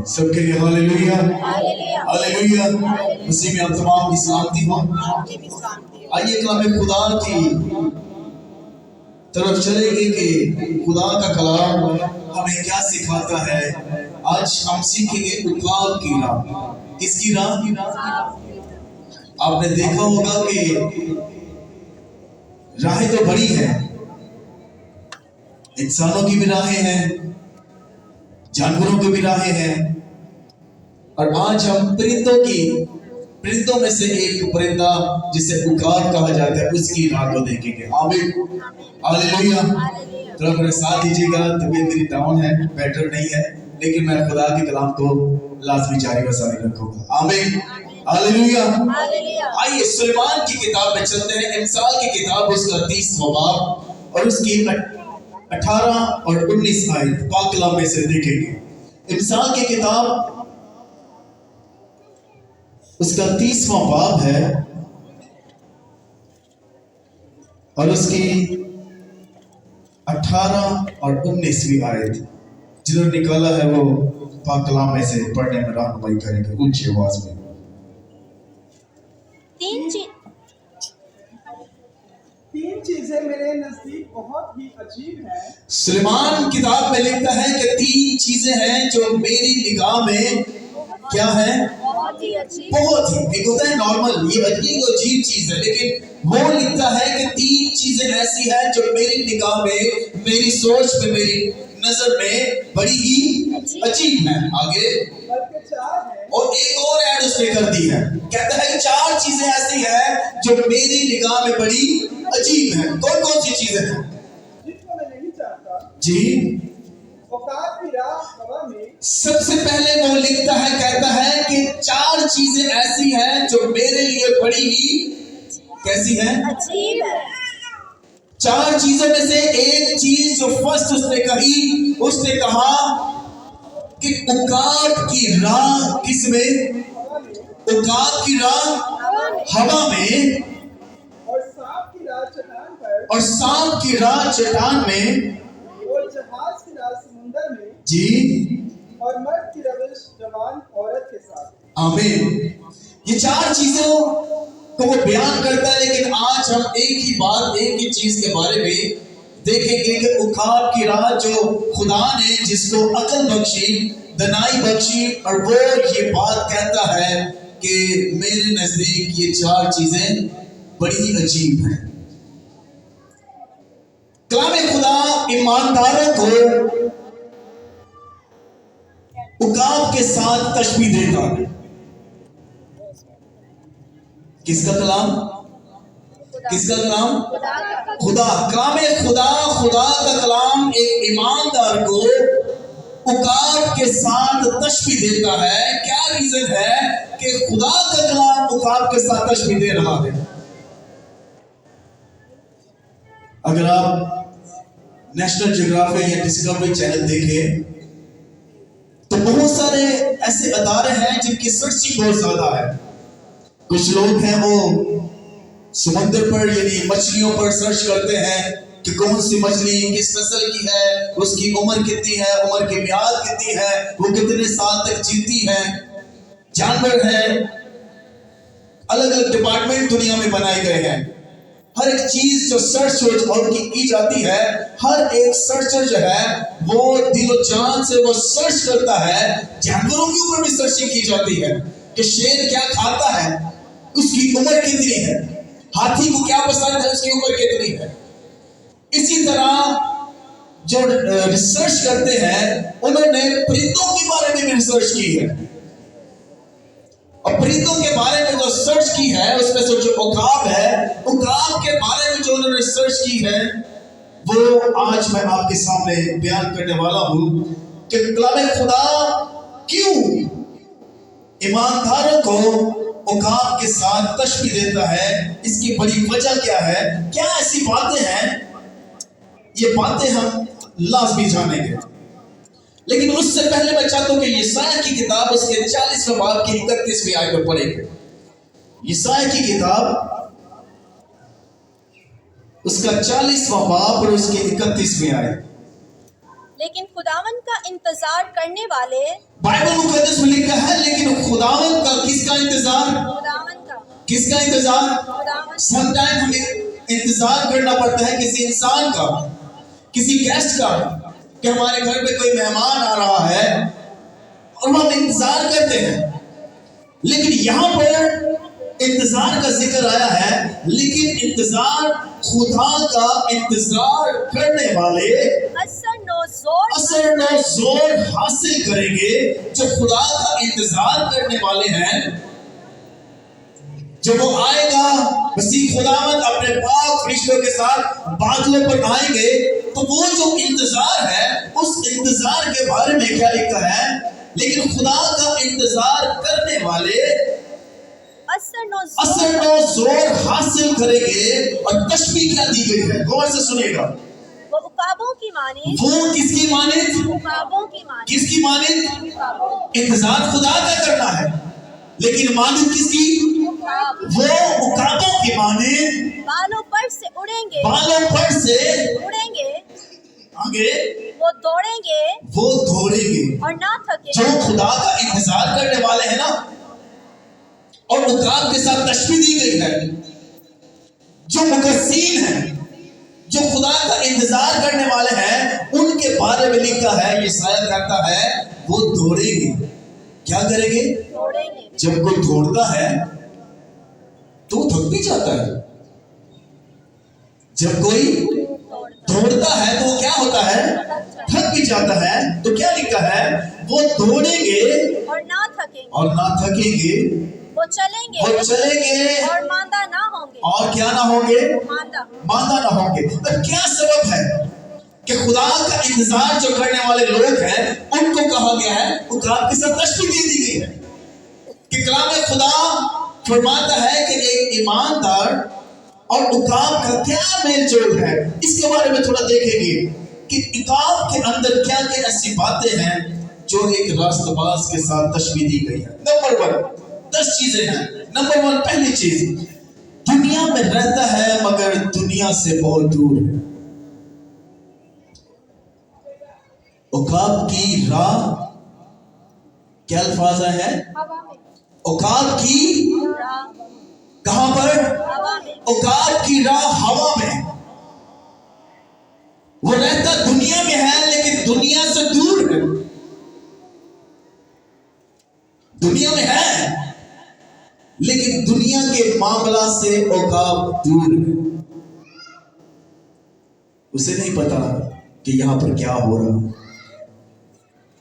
سب کے لیے ہاللیلویا ہاللیلویا۔ مسیح میں آپ تمام کی سلامتی ہو۔ آئیے کلام خدا کی طرف چلیں گے کہ خدا کا کلام ہمیں کیا سکھاتا ہے۔ آج ہم سیکھیں گے عقاب کی راہ۔ کس کی راہ؟ آپ نے دیکھا ہوگا کہ راہیں تو بڑی ہیں، انسانوں کی بھی راہیں ہیں، جانوروں کی بھی راہیں ہیں، اور آج ہم پرندوں میں سے ایک پرندہ جسے عقاب کہا جاتا ہے اس کی راہ کو دیکھیں گے۔ آمین ہاللیلویا۔ تو اپنے ساتھ دیجیے گا، طبیعت میری ڈاؤن ہے، بیٹر نہیں ہے، لیکن میں خدا کے کلام کو لازمی جاری و ساری رکھوں گا۔ آمین ہاللیلویا۔ آئیے سلیمان کی کتاب میں چلتے ہیں۔ امثال کی کتاب اس کا 30واں باب اور اس کی 18 اور 19 آیت پاک کلام میں سے دیکھیں گے۔ امثال کی کتاب اس کا 30واں باب ہے اور اس کی 18 اور 19ویں آیت۔ جنہوں نے نکالا ہے وہ پاک کلام میں سے پڑھنے میں رہنمائی کریں گے اونچی آواز میں۔ تین چیزیں میرے نزدیک بہت ہی عجیب ہیں۔ سلیمان کتاب میں لکھتا ہے کہ 3 چیزیں ہیں جو میری نگاہ میں کیا ہے؟ بہت ہی ایک ہوتا ہے نارمل، یہ عجیب چیز ہے، لیکن وہ لکھتا ہے کہ 3 چیزیں ایسی ہیں جو میری نگاہ میں، میری سوچ میں، میری نظر میں بڑی ہی عجیب ہیں۔ آگے بلکہ 4 ہیں، اور ایک اور ایڈ اس نے کر دی ہے، کہتا ہے 4 چیزیں ایسی ہیں جو میری نگاہ میں بڑی عجیب ہیں۔ کون سی چیزیں ہیں؟ جن کو میں نہیں چاہتا۔ جی، عقاب کی راہ ہوا میں۔ سب سے پہلے وہ لکھتا ہے، کہتا ہے کہ 4 چیزیں ایسی ہیں جو میرے لیے بڑی ہی کیسی ہیں؟ عجیب ہے۔ 4 چیزوں میں سے ایک چیز جو فرسٹ اس نے کہی، اس نے کہا کہ عقاب کی راہ کس میں؟ عقاب کی راہ ہوا میں، اور سانپ کی راہ چٹان پر، اور سانپ کی راہ چٹان میں، اور جہاز کی راہ سمندر میں، جی، اور مرد کی روش جوان عورت کے ساتھ۔ آمین۔ یہ 4 چیزوں کو وہ بیان کرتا ہے، لیکن آج ہم ایک ہی چیز کے بارے میں دیکھیں گے کہ عقاب کی راہ جو خدا نے جس کو عقل بخشی، دانائی بخشی، اور وہ یہ بات کہتا ہے کہ میرے نزدیک یہ 4 چیزیں بڑی عجیب ہیں۔ کلام خدا ایمانداروں کو عقاب کے ساتھ تشبیہ دیتا ہے۔ کس کا کلام؟ کس کا کلام؟ خدا۔ کلام خدا کا کلام ایک ایماندار کو عقاب کے ساتھ تشبیہ دیتا ہے۔ کیا ریزن ہے کہ خدا کا کلام عقاب کے ساتھ تشبیہ دے رہا ہے؟ اگر آپ نیشنل جغرافیہ یا ڈسکوری چینل دیکھیں تو بہت سارے ایسے ادارے ہیں جن کی سرچنگ بہت زیادہ ہے۔ کچھ لوگ ہیں وہ سمندر پر یعنی مچھلیوں پر سرچ کرتے ہیں کہ کون سی مچھلی کس نسل کی ہے، اس کی عمر کتنی ہے، عمر کی میعاد کتنی ہے، وہ کتنے سال تک جیتی ہے۔ جانور ہیں، الگ الگ ڈپارٹمنٹ دنیا میں بنائے گئے ہیں۔ ہر ایک چیز جو سرچ اور کی جاتی ہے، ہر ایک سرچر جو ہے وہ دل و جان سے وہ سرچ کرتا ہے۔ جانوروں کے اوپر بھی سرچنگ کی جاتی ہے کہ شیر کیا کھاتا ہے، اس کی عمر کتنی ہے، ہاتھی کو کیا پسند ہے، اس کی عمر کتنی ہے۔ اسی طرح جو ریسرچ کرتے ہیں انہوں نے پرندوں کے بارے میں بھی ریسرچ کی ہے، اور پرندوں کے بارے میں جو سرچ کی ہے اس میں سے جو عقاب ہے، عقاب کے بارے میں جو انہوں نے سرچ کی ہے وہ آج میں آپ کے سامنے بیان کرنے والا ہوں کہ کلام خدا کیوں ایمانداروں کو عقاب کے ساتھ تشبیہ دیتا ہے، اس کی بڑی وجہ کیا ہے، کیا ایسی باتیں ہیں، یہ باتیں ہم لازمی جانیں گے۔ لیکن اس سے پہلے میں چاہتا ہوں کہ یسایہ کی کتاب اس کے 40ویں باب کی 31ویں آیت میں پڑھیں گے۔ یسایہ کی کتاب اس کا 40واں باب اور اس کی 31ویں آیت۔ लेकिन खुदावन का इंतजार करने वाले बाइबल मुकद्दस में लिखा है, लेकिन खुदावन का किसका इंतजार? खुदावन का किसका इंतजार? खुदावन समटाइम हमें इंतजार करना पड़ता है किसी इंसान का, किसी गेस्ट का, कि हमारे घर पे कोई मेहमान आ रहा है और हम इंतजार करते हैं। लेकिन यहाँ पर इंतजार का जिक्र आया है, लेकिन इंतजार खुदा का इंतजार करने वाले असर नो जोर असर न जोर हासिल करेंगे। जो खुदा का इंतजार करने वाले हैं, जब वो आएगा, मसीह खुदावंद अपने पाक फरिश्तों के साथ बादलों पर आएंगे, तो वो जो इंतजार है, उस इंतजार के बारे में क्या लिखा है? लेकिन खुदा का इंतजार करने वाले असर नो असर नो जोर हासिल करेंगे। और तशबीह क्या दी गई है, गौर से सुनेगा। वो उकाबों की मानिंद वो किसकी मानिंद? उकाबों की मानिंद किसकी मानिंद? उकाबों इंतजार खुदा का करना है, लेकिन मानिंद किसकी? उकाब वो उकाबों की मानिंद बालों पर से उड़ेंगे बालों पर से उड़ेंगे आगे वो दौड़ेंगे वो दौड़ेंगे। और ना थके जो खुदा का इंतजार करने वाले हैं ना, और उकाब के साथ तशबीह दी गई है, जो मुकस्सीन है, जो खुदा का इंतजार करने वाले हैं, उनके बारे में लिखा है, ये शायद कहता है वो दौड़ेंगे। क्या करेंगे? दौड़ेंगे जब कोई दौड़ता है तो वो थक भी जाता है। जब कोई दौड़ता है तो वो क्या होता है? थक भी जाता है। तो क्या लिखा है? वो दौड़ेंगे और ना थकेंगे और ना थकेंगे, वो चलेंगे वो चलेंगे और मांदा ना होंगे और क्या ना होंगे? मांदा मांदा ना होंगे। तो क्या सबब है कि खुदा का इंतजार जो करने वाले लोग हैं, उनको कहा गया है, उकाब के साथ तशबीह दे दी गई है कि कलाम खुदा फरमाता है कि एक ईमानदार और उकाब का क्या मेल जोल है। इसके बारे में थोड़ा देखेंगे कि उकाब के अंदर क्या क्या ऐसी बातें हैं जो एक रास्तबाज के साथ तशबीह दी गई है। नंबर 1, 10 चीजें हैं। नंबर 1, पहली चीज, दुनिया में रहता है मगर दुनिया से बहुत दूर है। उकाब की राह, क्या अल्फाज है? हवा में उकाब की राह कहां पर? हवा में उकाब की राह हवा में। वो रहता दुनिया में है लेकिन दुनिया से दूर है। दुनिया में है लेकिन दुनिया के मामला से उकाब दूर है। उसे नहीं पता कि यहां पर क्या हो रहा है,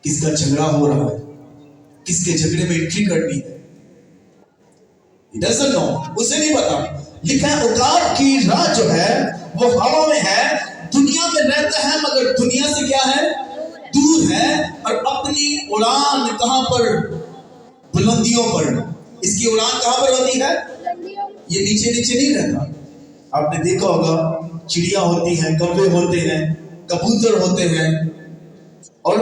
किसका झगड़ा हो रहा है, किसके झगड़े में एंट्री करनी है। He doesn't know, उसे नहीं पता। लिखा है उकाब की राह जो है वो हवा में है, दुनिया में रहता है मगर दुनिया से क्या है? दूर है। और अपनी उड़ान कहां पर? बुलंदियों पर। इसकी उड़ान कहां पर होती है? ये नीचे नीचे नहीं रहता। आपने देखा होगा, चिड़िया होती हैं, कौवे होते हैं, कबूतर होते हैं, और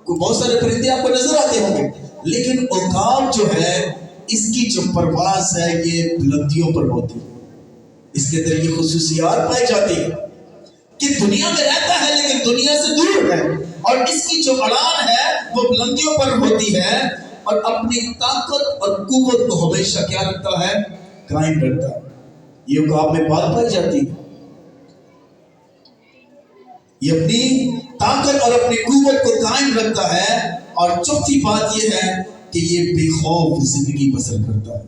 बहुत सारे परिंदे आपको नजर आते होंगे। लेकिन उकाब जो है, इसकी जो परवास है ये बुलंदियों पर होती है। इसके अंदर ये खुसूसियात पाई जाती है कि दुनिया में रहता है लेकिन दुनिया से दूर है, और इसकी जो उड़ान है वो बुलंदियों पर होती है, और अपनी ताकत और कुव्वत को हमेशा क्या रखता है? कायम रखता है। ये उकाब में बात पाई जाती है। ये अपनी ताकत और अपनी कुव्वत को कायम रखता है। और चौथी बात ये है कि ये बेखौफ जिंदगी बसर करता है।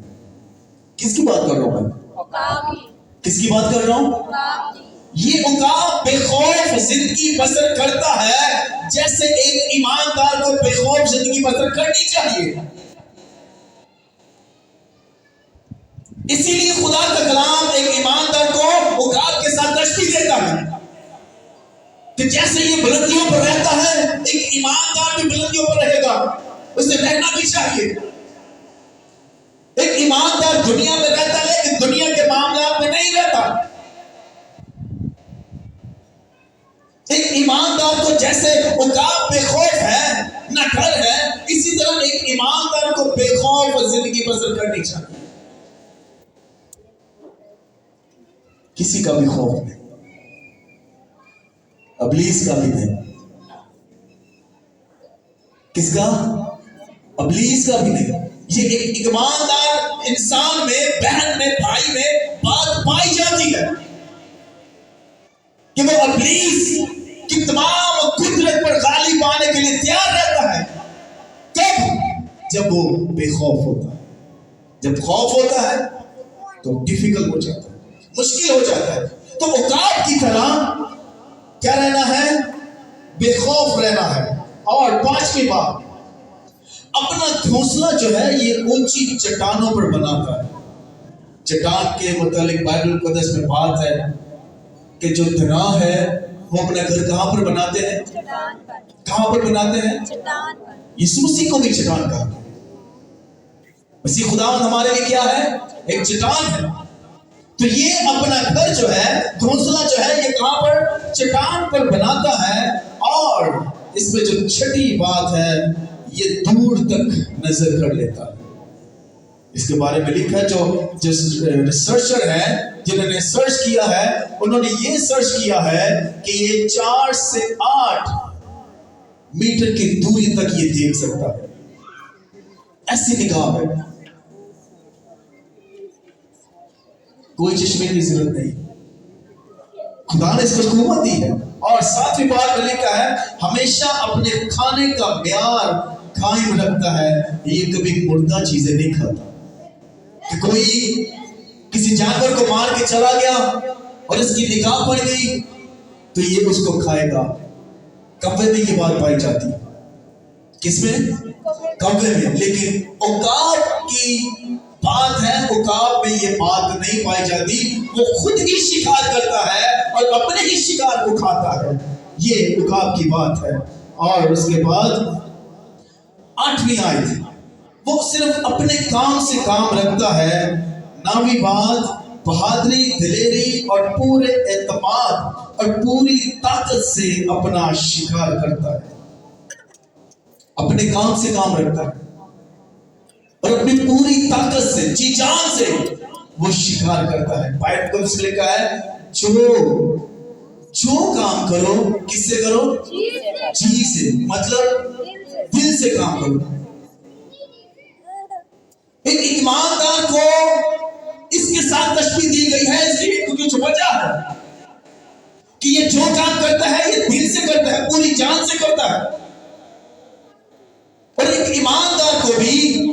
किसकी बात कर रहा हूं मैं? उकाब की किसकी बात कर रहा हूं? उकाब की ये उकाब बेखौफ जिंदगी बसर करता है, जैसे एक ईमानदार को बेखौफ जिंदगी बसर करनी चाहिए। इसीलिए खुदा का कलाम एक ईमानदार को उकाब के साथ तशबीह देता है कि जैसे ये बुलंदियों पर रहता है, एक ईमानदार भी बुलंदियों पर रहेगा, उसे रहना भी चाहिए। एक ईमानदार दुनिया में रहता है लेकिन दुनिया के मामलों में नहीं रहता। एक ईमानदार को जैसे उकाब बेखौफ है, न डर है, इसी तरह एक ईमानदार को बेखौफ जिंदगी बसर करनी चाहिए। किसी का भी खौफ नहीं, इब्लीस का भी नहीं, کس کا؟ ابلیس کا بھی نہیں. یہ ایک ایماندار انسان میں، بہن میں، بھائی میں بات پائی جاتی ہے کہ وہ ابلیس کی تمام قدرت پر غالب آنے کے لیے تیار رہتا ہے. کب؟ جب وہ بے خوف ہوتا ہے. جب خوف ہوتا ہے تو ڈیفیکلٹ ہو جاتا ہے، مشکل ہو جاتا ہے. تو عقاب کی طرح کیا رہنا ہے؟ بے خوف رہنا ہے. اور پانچویں بات، اپنا گھونسلہ جو ہے یہ اونچی چٹانوں پر بناتا ہے. چٹان کے متعلق بائبل مقدس میں بات ہے کہ جو درا ہے وہ اپنا گھر کہاں پر بناتے ہیں؟ چٹان پر. کہاں پر بناتے ہیں؟ چٹان پر. یسوع مسیح کو بھی چٹان کہا. مسیح خداوند ہمارے لیے کیا ہے؟ ایک چٹان ہے. تو یہ اپنا گھر جو ہے، گھونسلہ جو ہے، یہ کہاں پر؟ چٹان پر بناتا ہے. اور اس میں جو چھٹی بات ہے، یہ دور تک نظر کر لیتا ہے. اس کے بارے میں لکھا ہے، جو ریسرچر ہیں جنہوں نے سرچ کیا ہے، انہوں نے یہ سرچ کیا ہے کہ یہ 4 سے 8 میٹر کی دوری تک یہ دیکھ سکتا ہے. ایسی نگاہ ہے، کوئی چشمے کی ضرورت نہیں. خدا نے اس کو قوت دی ہے. اور ساتویں بات میں لکھا ہے، ہمیشہ اپنے کھانے کا معیار قائم رکھتا ہے. یہ کبھی مردہ چیزیں نہیں کھاتا. کہ کوئی کسی جانور کو مار کے چلا گیا اور اس کی نگاہ پڑ گئی تو یہ اس کو کھائے گا. کوے میں یہ بات پائی جاتی ہے. کس میں؟ کوے میں. لیکن عقاب کی بات ہے، عقاب میں یہ بات نہیں پائی جاتی. وہ خود ہی شکار کرتا ہے اور اپنے ہی شکار کو کھاتا ہے. یہ عقاب کی بات ہے. اور اس کے بعد 8ویں آیت، وہ صرف اپنے کام سے کام رکھتا ہے. 9ویں بات، بہادری، دلیری اور پورے اعتماد اور پوری طاقت سے اپنا شکار کرتا ہے. اپنے کام سے کام رکھتا ہے اور اپنی پوری طاقت سے، جی جان سے وہ شکار کرتا ہے. بائبل کو اس میں لکھا ہے، جو کام کرو کس سے کرو؟ جی سے. مطلب دل سے کام کرو. ایک ایماندار کو اس کے ساتھ تشبیہ دی گئی ہے اس کی کچھ وجہ ہے کہ یہ جو کام کرتا ہے یہ دل سے کرتا ہے، پوری جان سے کرتا ہے. اور ایک ایماندار کو بھی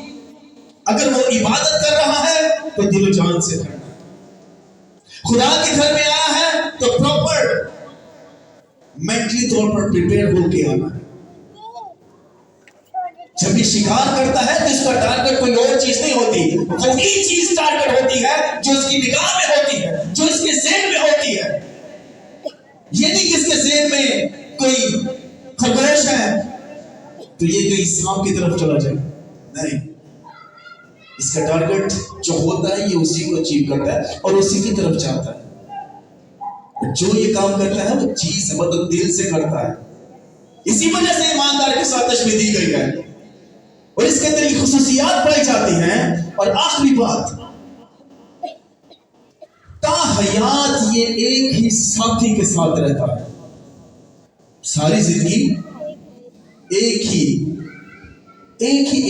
اگر وہ عبادت کر رہا ہے تو دل و جان سے کرنا ہے. خدا کے گھر میں آیا ہے تو پراپر مینٹلی طور پر پریپیئر ہو کے آنا ہے. جب یہ شکار کرتا ہے تو اس کا ٹارگٹ کوئی اور چیز نہیں ہوتی، وہی چیز ٹارگٹ ہوتی ہے جو اس کی نگاہ میں ہوتی ہے، جو اس کے ذہن میں ہوتی ہے. یہ نہیں کہ اس کے ذہن میں کوئی خرگوش ہے تو یہ کہیں سانپ کی طرف چلا جائے. نہیں، اس کا ٹارگٹ جو ہوتا ہے یہ اسی کو اچیو کرتا ہے اور اسی کی طرف جاتا ہے. جو یہ کام کرتا ہے وہ چیز سے، مطلب دل سے کرتا ہے. اسی وجہ سے ایماندار کے ساتھ تشبیہ دی گئی ہے اور اس کے اندر یہ خصوصیات پائی جاتی ہیں. اور آخری بات، تا حیات یہ ایک ہی ساتھی کے ساتھ رہتا ہے. ساری زندگی ایک ہی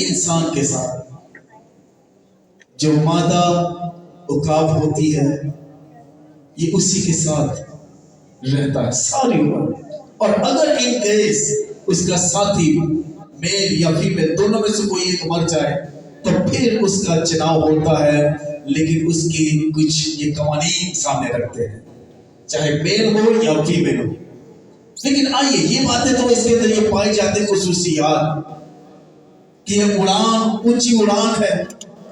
انسان کے ساتھ. جو مادہ عقاب ہوتی ہے یہ اسی کے ساتھ رہتا ہے ساری عمر. اور اگر ان کیس اس کا ساتھی میل یا فیمیل دونوں میں سے کوئی ایک مر جائے تو پھر اس کا چناؤ ہوتا ہے. لیکن اس کی کچھ یہ قوانین سامنے رکھتے ہیں، چاہے میل ہو یا فیمیل ہو. لیکن آئیے یہ باتیں تو اس کے اندر یہ پائی جاتی ہیں خصوصیات کہ یہ اڑان اونچی اڑان ہے،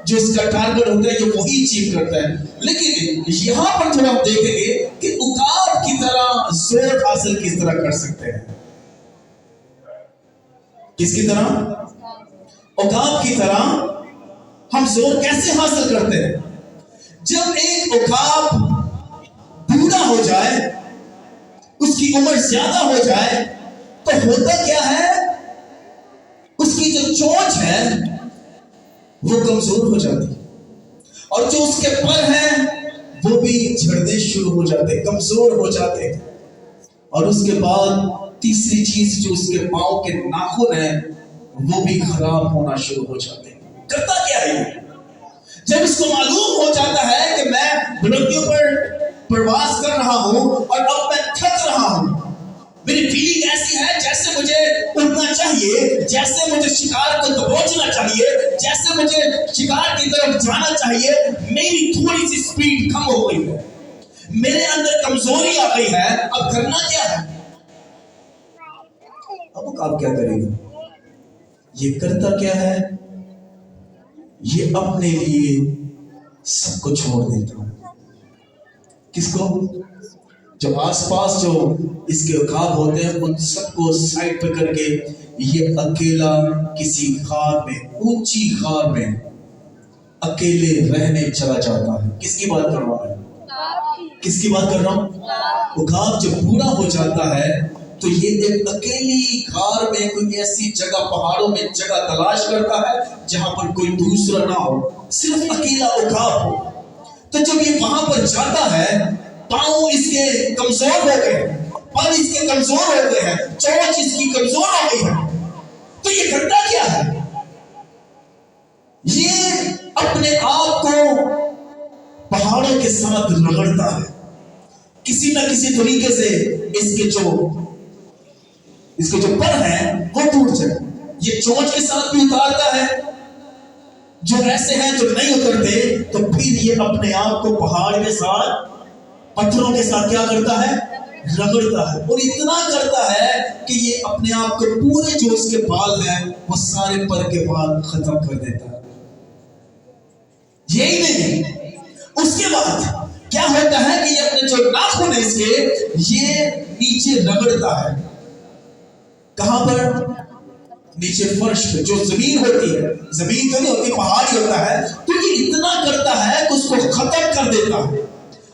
جو اس کا ٹارگٹ ہوتا ہے یہ وہی اچیو کرتا ہے. لیکن یہاں پر تھوڑا ہم دیکھیں گے کہ عقاب کی طرح زور حاصل کس طرح کر سکتے ہیں. کس کی طرح؟ عقاب کی طرح ہم زور کیسے حاصل کرتے ہیں؟ جب ایک عقاب بوڑھا ہو جائے، اس کی عمر زیادہ ہو جائے تو ہوتا کیا ہے؟ اس کی جو چونچ ہے وہ کمزور ہو جاتی اور جو اس کے پر ہیں وہ بھی جھڑنے شروع ہو جاتے، کمزور ہو جاتے. اور اس کے بعد تیسری چیز جو اس کے پاؤں کے ناخن ہیں وہ بھی خراب ہونا شروع ہو جاتے ہیں. کرتا کیا ہے یہ؟ جب اس کو معلوم ہو جاتا ہے کہ میں بلندیوں پر پرواز کر رہا ہوں اور اب میں تھک رہا ہوں, میری فیلنگ ایسی ہے جیسے مجھے اڑنا چاہیے, جیسے مجھے شکار کو دبوچنا چاہیے, جیسے مجھے شکار کی طرف جانا چاہیے, میری تھوڑی سی سپیڈ کم ہو گئی ہے, میرے اندر کمزوری آ گئی ہے, اب کرنا کیا ہے؟ اب آپ کیا کرے گا؟ یہ کرتا کیا ہے؟ یہ اپنے لیے سب کو چھوڑ دیتا ہے. کس کو؟ جو آس پاس جو اس کے عقاب ہوتے ہیں ان سب کو سائڈ پہ کر کے یہ اکیلا کسی غار میں, اونچی غار میں اکیلے رہنے چلا جاتا ہے. کس کی بات کر رہا ہے؟ کس کی بات کر رہا ہوں؟ عقاب جب پورا ہو جاتا ہے تو یہ ایک اکیلی غار میں کوئی ایسی جگہ, پہاڑوں میں جگہ تلاش کرتا ہے جہاں پر کوئی دوسرا نہ ہو, صرف اکیلا عقاب ہو. تو جب یہ وہاں پر جاتا ہے, پاؤں اس کے کمزور ہو گئے, پر اس کے کمزور ہو گئے ہیں, چونچ اس کی کمزور ہو گئی ہے, تو یہ کرتا کیا ہے؟ یہ اپنے آپ کو پہاڑوں کے ساتھ رگڑتا ہے, کسی نہ کسی طریقے سے اس کے جو پر ہیں وہ ٹوٹ جائے. یہ چونچ کے ساتھ بھی اتارتا ہے, جو ایسے ہیں جو نہیں اترتے تو پھر یہ اپنے آپ کو پہاڑ کے ساتھ, پتھروں کے ساتھ کیا کرتا ہے؟ رگڑتا ہے. اور اتنا کرتا ہے کہ یہ اپنے آپ کو پورے جو اس کے بال ہیں وہ سارے پر کے بال ختم کر دیتا ہے. یہی نہیں, اس کے بعد کیا ہوتا ہے کہ یہ اپنے جو ناخن ہے اس کے یہ نیچے رگڑتا ہے. کہاں پر؟ نیچے فرش پہ, جو زمین ہوتی ہے, زمین تو نہیں ہوتی, پہاڑ ہی ہوتا ہے. تو یہ اتنا کرتا ہے کہ اس کو ختم کر دیتا ہے,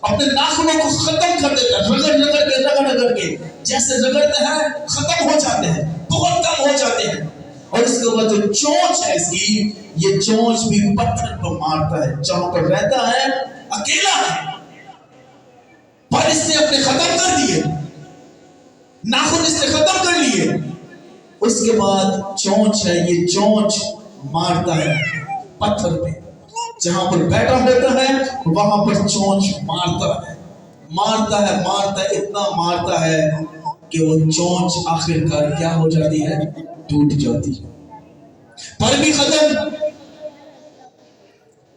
اپنے ناخنوں کو ختم کر دیتا ہے, رگڑ کے جیسے رگڑتے ہیں ختم ہو جاتے ہیں, بہت کم ہو جاتے ہیں. اور اس کے بعد جو چونچ ہے اس کی, یہ چونچ بھی پتھر کو مارتا ہے, جہاں پر رہتا ہے اکیلا ہے, پر اس نے اپنے ختم کر دیے, ناخن اس نے ختم کر لیے. اس کے بعد چونچ ہے, یہ چونچ مارتا ہے پتھر پہ, جہاں پر بیٹھا ہوتا ہے وہاں پر چونچ مارتا ہے, اتنا مارتا ہے کہ وہ چونچ آخرکار کیا ہو جاتی ہے؟ ٹوٹ جاتی ہے. پر بھی ختم,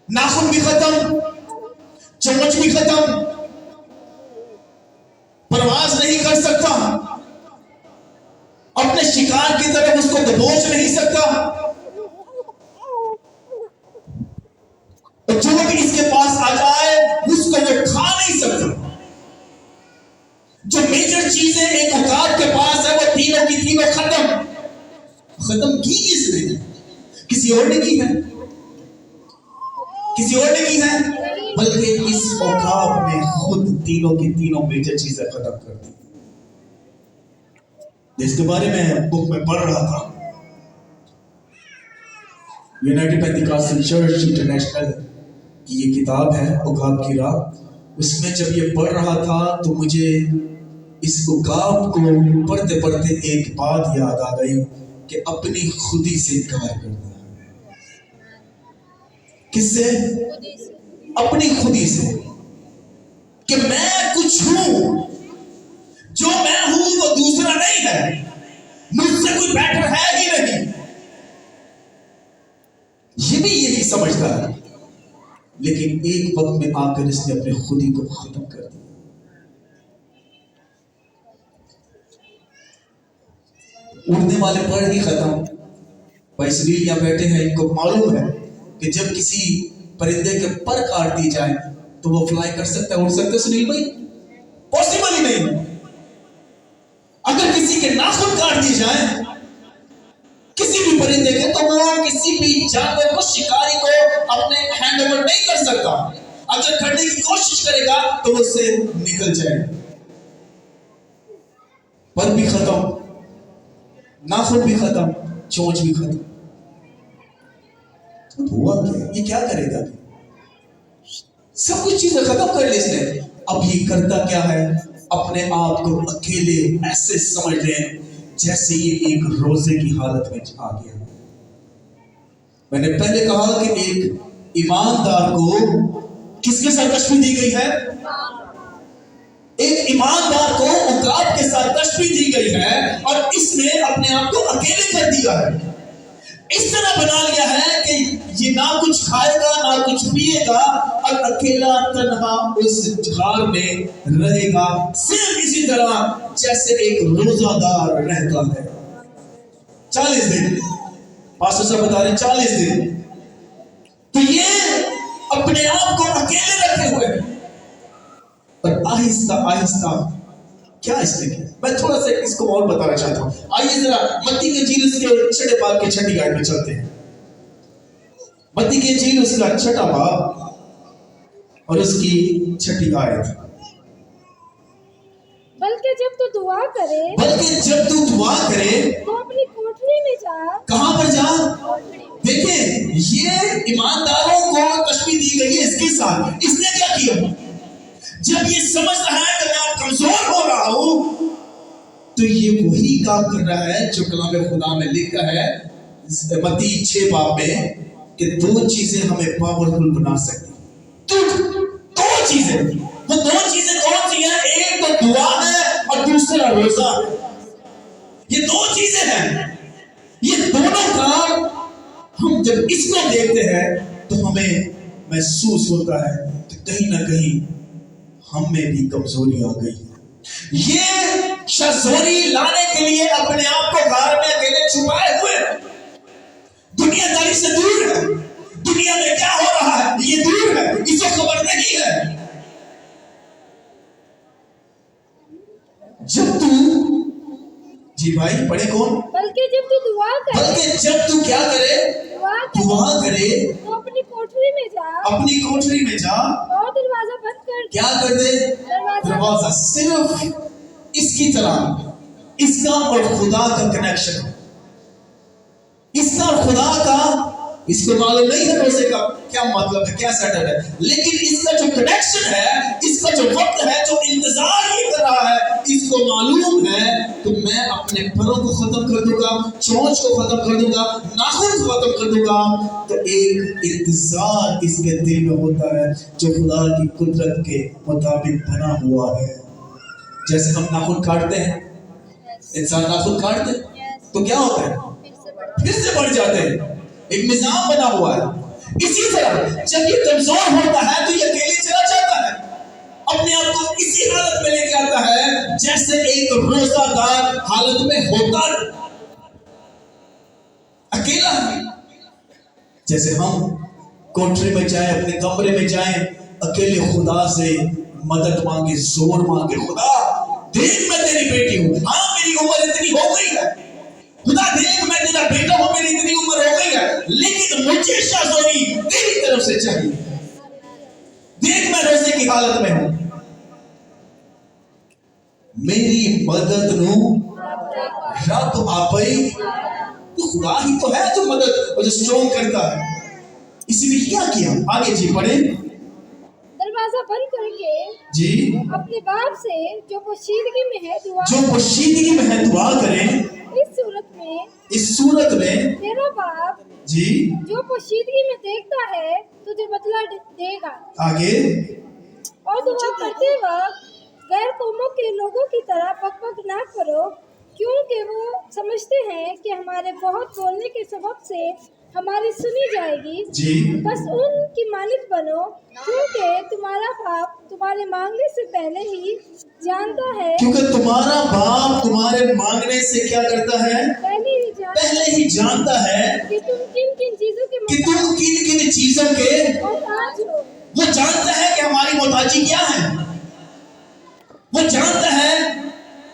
ناخن بھی ختم, چونچ بھی ختم, پرواز نہیں کر سکتا, اپنے شکار کی طرف اس کو دبوچ نہیں سکتا, جو بھی اس کے پاس آ جائے اس کو وہ کھا نہیں سکتا. جو میجر چیزیں ایک عقاب کے پاس ہے وہ تینوں کی تینوں ختم کی کس نے؟ کسی اور نے کی ہے؟ کسی اور نے کی ہے؟ بلکہ اس عقاب نے خود تینوں کی تینوں میجر چیزیں ختم کر دی. جس کے بارے میں بک میں پڑھ رہا تھا, یونائٹڈ پینتیکاسٹل چرچ انٹرنیشنل کی یہ کتاب ہے عقاب کی راہ. اس میں جب یہ پڑھ رہا تھا تو مجھے اس عقاب کو پڑھتے پڑھتے ایک بات یاد آ گئی کہ اپنی خودی سے انکار کرنا ہے. کس سے؟ اپنی خودی سے, کہ میں کچھ ہوں, جو میں ہوں وہ دوسرا نہیں ہے, مجھ سے کوئی بیٹر ہے ہی نہیں. یہ بھی یہی سمجھتا ہے, لیکن ایک وقت میں آ کر اس نے اپنے خودی کو ختم کر دیا. اڑنے والے پر ہی ختم. بھائی سبیل یہاں بیٹھے ہیں, ان کو معلوم ہے کہ جب کسی پرندے کے پر کاٹ دی جائے تو وہ فلائی کر سکتا ہے, اڑ سکتا ہے؟ سنیل بھائی پاسبل ہی نہیں. اگر کسی کے ناخن کاٹ دی جائیں کسی بھی پرندے کے تو وہ کسی بھی جانور کو, شکاری کو اپنے ہینڈ اوور نہیں کر سکتا. اگر کرنے کی کوشش کرے گا تو وہ اس سے نکل جائے گا. پر بھی ختم, ناخن بھی ختم, چونچ بھی ختم. ہوا کیا؟ یہ کیا کرے گا؟ سب کچھ چیزیں ختم کر لی اس نے. اب یہ کرتا کیا ہے؟ اپنے آپ کو اکیلے ایسے سمجھ لیں جیسے یہ ایک روزے کی حالت میں آ گیا. میں نے پہلے کہا کہ ایک ایماندار کو کس کے سرکشی دی گئی ہے؟ ایک ایماندار کو عقاب کے ساتھ تشبیہ دی گئی ہے اور اس نے اپنے آپ کو اکیلے کر دیا ہے. اس طرح بنا لیا ہے کہ یہ نہ کچھ کھائے گا نہ کچھ پیے گا اور اکیلا تنہا اس غار میں رہے گا، صرف اسی طرح جیسے ایک روزہ دار رہتا ہے. 40 دن پاسٹر صاحب بتا رہے ہیں 40 دن. تو یہ اپنے آپ کو اکیلے رکھے ہوئے ہیں اور آہستہ آہستہ کیا اس نے کیا. میں تھوڑا سا اس کو اور بتانا چاہتا ہوں. آئیے ذرا متی کی انجیل اس کے 6 باب کے 6 آیت میں چلتے ہیں. متی کی انجیل اس کا 6 باب اور اس کی 6 آیت. بلکہ جب تو دعا کرے تو اپنی کوٹری میں جا. کہاں پر جا؟ دیکھیں یہ ایمانداروں کو تشبیہ دی گئی ہے اس کے ساتھ. اس نے کیا کیا؟ جب یہ سمجھ رہا ہے کہ میں کمزور ہو رہا ہوں تو یہ وہی کام کر رہا ہے جو کلام خدا میں لکھا ہے متی 6 باب میں کہ 2 چیزیں ہمیں پاورفل بنا سکتی. 2 چیزیں. وہ 2 چیزیں کون سی ہیں؟ ایک تو دعا ہے اور دوسرا روزہ ہے. یہ 2 چیزیں ہیں. یہ دونوں کام ہم جب اس کو دیکھتے ہیں تو ہمیں محسوس ہوتا ہے کہ کہیں نہ کہیں ہم میں بھی کمزوری آ گئی. یہ شخصوری لانے کے لیے اپنے آپ کو غار میں اکیلے چھپائے ہوئے دنیا داری سے دور ہے. دنیا میں کیا ہو رہا ہے یہ دور ہے، اسے خبر نہیں ہے. جب تو جی بھائی پڑھے کون؟ بلکہ جب تو دعا کرے، بلکہ جب تو کیا کرے؟ دعا کرے تو اپنی کوٹری میں جا. اپنی کوٹری میں جا اور دروازہ بند کر. کیا کر دے؟ دروازہ. صرف اس کی طرح اس کا اور خدا کا کنیکشن، اس کا اور خدا کا اس کو معلوم نہیں ہے روزے کا کیا مطلب ہے، کیا سیٹ ہے، لیکن اس کا جو کنیکشن ہے، اس کا جو وقت ہے، جو انتظار یہ کر رہا ہے، اس کو معلوم ہے کہ میں اپنے پروں کو ختم کر دوں گا، چونچ کو ختم کر دوں گا، ناخن کو ختم کر دوں گا. تو ایک انتظار اس کے دل میں ہوتا ہے جو خدا کی قدرت کے مطابق بنا ہوا ہے. جیسے ہم ناخن کاٹتے ہیں، انسان ناخن کاٹتے تو کیا ہوتا ہے؟ پھر سے بڑھ جاتے ہیں. ایک نظام بنا ہوا ہے. اسی طرح جب یہ کمزور ہوتا ہے تو یہ اکیلے چلا جاتا ہے، اپنے آپ کو اسی حالت میں لے کے آتا ہے جیسے ایک روزہ دار حالت میں ہوتا ہے، اکیلا. جیسے ہم کوٹری میں جائیں، اپنے کمرے میں جائیں، اکیلے خدا سے مدد مانگے، زور مانگے. خدا دیکھ میں تیری بیٹی ہوں، ہاں میری عمر اتنی ہو گئی ہے، خدا دیکھ میں تیرا بیٹا ہوں، میری اتنی عمر ہو گئی ہے، لیکن مجھے شاذوری تیری طرف سے چاہیے. دیکھ میں روزے کی حالت میں ہوں، میری مدد نو رب آپئی. تو خدا ہی تو ہے جو مدد اور جو سٹرونگ کرتا ہے. اسی لیے کیا کیا؟ آگے جی پڑھیں. دروازہ بند کر کے جی اپنے باپ سے جو پوشیدگی میں ہے دعا. جو پوشیدگی میں ہے دعا کریں. اس صورت میں تیرا باپ جی جو پوشیدگی میں دیکھتا ہے تجھے بدلہ دے گا. آگے اور دعا کرتے وقت غیر قوموں کے لوگوں کی طرح بک بک نہ کرو، کیونکہ وہ سمجھتے ہیں کہ ہمارے بہت بولنے کے سبب سے ہماری سنی جائے گی. جی بس ان کی مانند بنو، کیونکہ تمہارا باپ تمہارے مانگنے سے پہلے ہی جانتا ہے. کیونکہ تمہارا باپ تمہارے مانگنے سے کیا کرتا ہے؟ پہلے ہی جانتا ہے کہ تم کن کن چیزوں کے محتاج ہو. وہ جانتا ہے کہ ہماری محتاجی کیا ہے، وہ جانتا ہے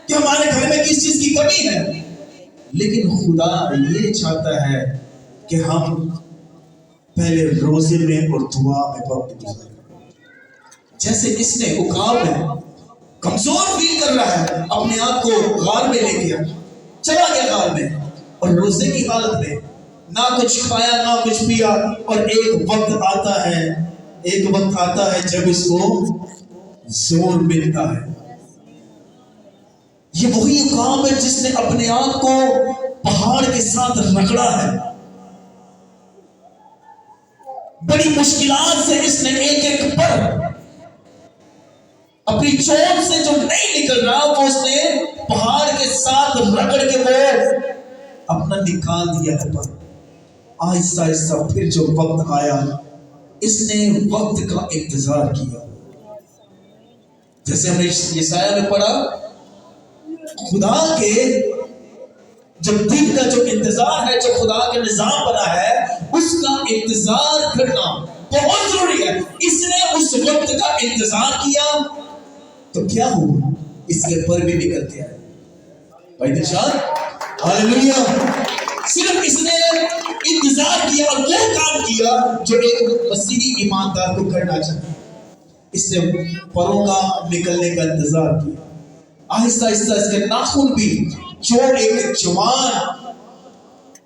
کہ ہمارے گھر میں کس چیز کی کمی ہے. لیکن خدا یہ چاہتا ہے کہ ہم پہلے روزے میں اور دعا میں وقت گزاریں. جیسے اس نے عقاب میں کمزور فیل کر رہا ہے، اپنے آپ کو غار میں لے گیا، چلا گیا غار میں، اور روزے کی حالت میں نہ کچھ کھایا نہ کچھ پیا. اور ایک وقت آتا ہے جب اس کو زور ملتا ہے. یہ وہی عقاب ہے جس نے اپنے آپ کو پہاڑ کے ساتھ رگڑا ہے. बड़ी मुश्किलात से इसने एक एक पर अपनी चोट से जो नहीं निकल रहा वो उसने पहाड़ के साथ रगड़ के वो अपना निकाल दिया है। पर आहिस्ता आहिस्ता फिर जो वक्त आया, इसने वक्त का इंतजार किया। जैसे हमने यशाया में पढ़ा, खुदा के जो दिन का जो इंतजार है, जो खुदा का निजाम बना है, उसका इंतजार करना बहुत जरूरी है। इसने उस वक्त का इंतजार किया तो क्या हुआ, इसके पर भी निकलते आए। भाई दिलशाद, हालेलुया। सिर्फ इसने इंतजार किया और वो काम किया जो एक मसीही ईमानदार को करना चाहिए। इसने परों का निकलने का इंतजार किया। आहिस्ता आहिस्ता इसके नाखून भी, जो एक जवान